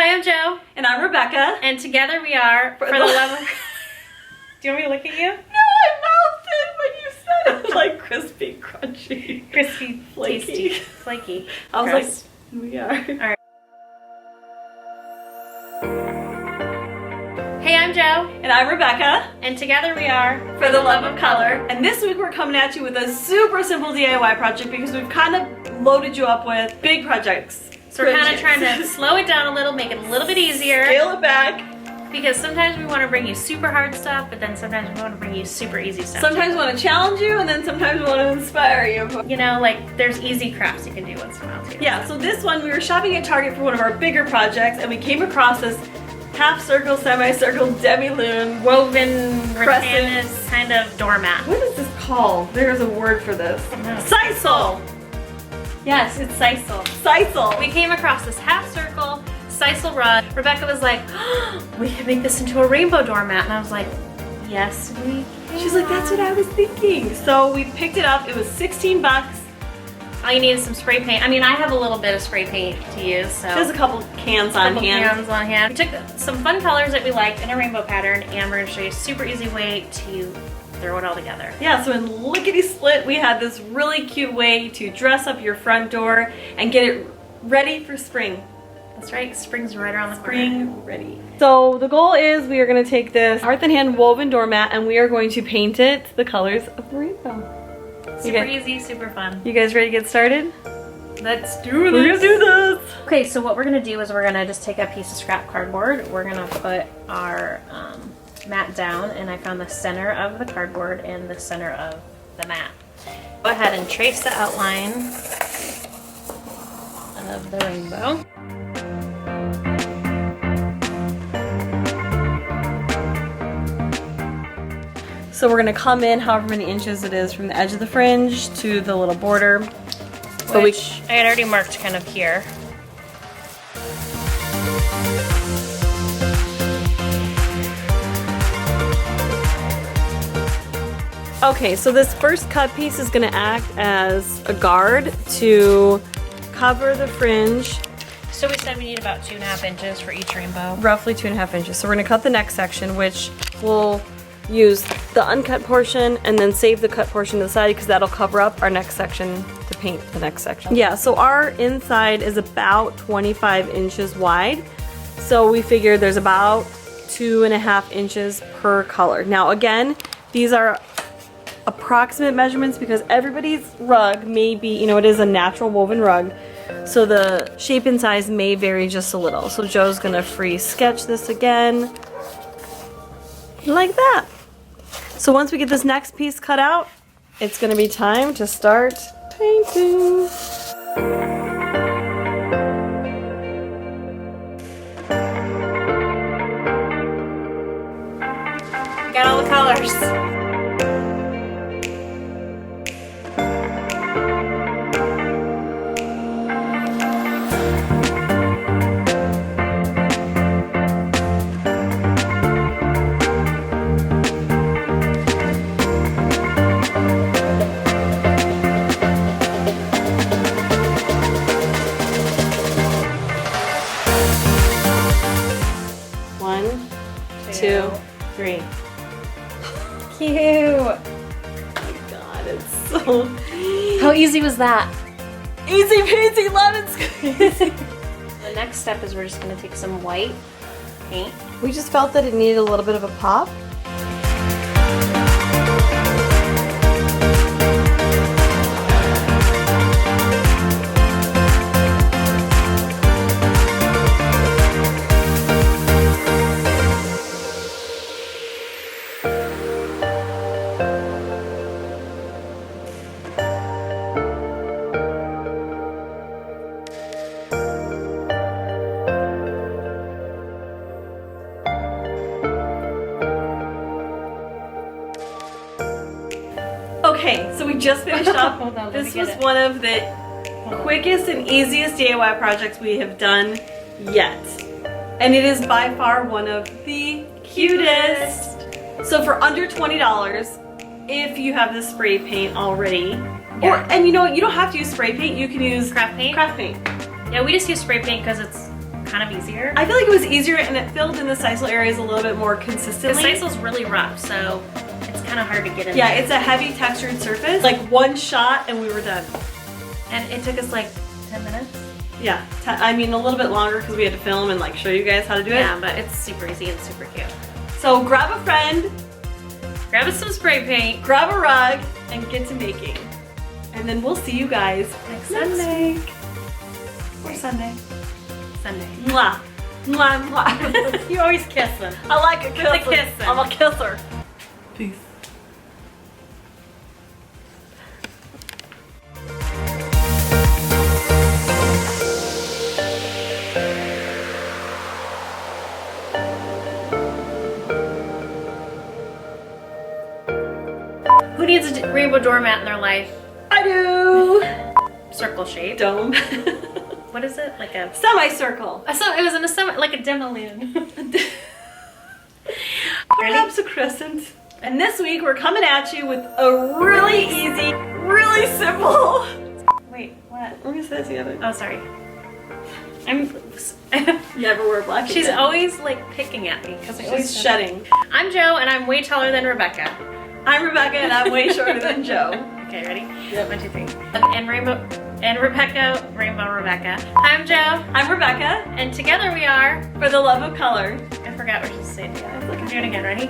Hi, I'm Joe. And I'm Rebecca. And together we are For the Love of... Do you want me to look at you? No, I mouthed it when you said it. Like crispy, crunchy. Crispy, flaky. tasty, flaky. I was crust. like, we are. Alright. Hey, I'm Joe. And I'm Rebecca. And together we are For the Love of Color. And this week we're coming at you with a super simple DIY project because we've kind of loaded you up with big projects. So we're kind of trying to slow it down a little, make it a little bit easier. Scale it back. Because sometimes we want to bring you super hard stuff, but then sometimes we want to bring you super easy stuff. Sometimes we want to challenge you, and then sometimes we want to inspire you. You know, like there's easy crafts you can do once in a while too. Yeah, so this one, we were shopping at Target for one of our bigger projects, and we came across this half circle, semicircle, demi-lune, woven, rattanus kind of doormat. What is this called? There's a word for this. Sisal. Yes, it's sisal. Sisal. We came across this half circle sisal rug. Rebecca was like, oh, we can make this into a rainbow doormat. And I was like, yes, we can. She's like, that's what I was thinking. So we picked it up. It was 16 bucks. All you need is some spray paint. I mean, I have a little bit of spray paint to use, so. There's a couple cans on hand. We took some fun colors that we liked in a rainbow pattern, and we're gonna show you a super easy way to throw it all together. Yeah, so in Lickety Split, we had this really cute way to dress up your front door and get it ready for spring. That's right, spring's right around the corner. Spring ready. So the goal is we are going to take this Hearth and Hand woven doormat and we are going to paint it the colors of the rainbow. Super easy, super fun. You guys ready to get started? Let's do this. We're gonna do this. Okay, so what we're gonna do is we're gonna just take a piece of scrap cardboard. We're gonna put our mat down, and I found the center of the cardboard and the center of the mat. Go ahead and trace the outline of the rainbow. So we're gonna come in however many inches it is from the edge of the fringe to the little border. Which I had already marked kind of here. Okay, so this first cut piece is gonna act as a guard to cover the fringe. So we said we need about 2.5 inches for each rainbow. Roughly 2.5 inches. So we're gonna cut the next section, which will use the uncut portion and then save the cut portion to the side because that'll cover up our next section to paint the next section. Yeah, so our inside is about 25 inches wide. So we figured there's about 2.5 inches per color. Now again, these are approximate measurements because everybody's rug may be, you know, it is a natural woven rug. So the shape and size may vary just a little. So Joe's gonna free sketch this again. Like that. So once we get this next piece cut out, it's gonna be time to start painting. Got all the colors. Two, three. Cute. Oh my god, it's so... How easy was that? Easy peasy lemon squeezy. The next step is we're just going to take some white paint. We just felt that it needed a little bit of a pop. Okay, so we just finished up. Hold on, this was one of the quickest and easiest DIY projects we have done yet. And it is by far one of the cutest. So for under $20, if you have the spray paint already, and you know what, you don't have to use spray paint, you can use craft paint. Craft paint. Yeah, we just use spray paint because kind of easier. I feel like it was easier and it filled in the sisal areas a little bit more consistently. The sisal's really rough, so it's kind of hard to get in Yeah, there. it's a heavy textured surface. Like one shot and we were done. And it took us like 10 minutes. Yeah, I mean a little bit longer because we had to film and like show you guys how to do it. Yeah, but it's super easy and super cute. So grab a friend, Grab us some spray paint. grab a rug, and get to making. And then we'll see you guys next Sunday. Or Sunday. Sunday. Mwah. Mwah, mwah. You always kiss them. I like a kiss. the kiss in. I'm a kisser. Peace. Who needs a rainbow doormat in their life? I do. Circle shape. Dome. What is it? Like a... Semicircle. I saw it was in a semi, like a demolition. Perhaps a crescent. And this week we're coming at you with a really easy, really simple. Wait, what? We're gonna say that together. Oh, sorry. I'm... Never wear black. She's again. always like picking at me because I always She's shedding. I'm Joe and I'm way taller than Rebecca. I'm Rebecca and I'm way shorter than Joe. Okay, ready? Yep. 1, 2, 3. And Rebecca, Rainbow Rebecca. Hi, I'm Joe. I'm Rebecca. And together we are... For the love of color. I forgot what to say together. Do it again, ready?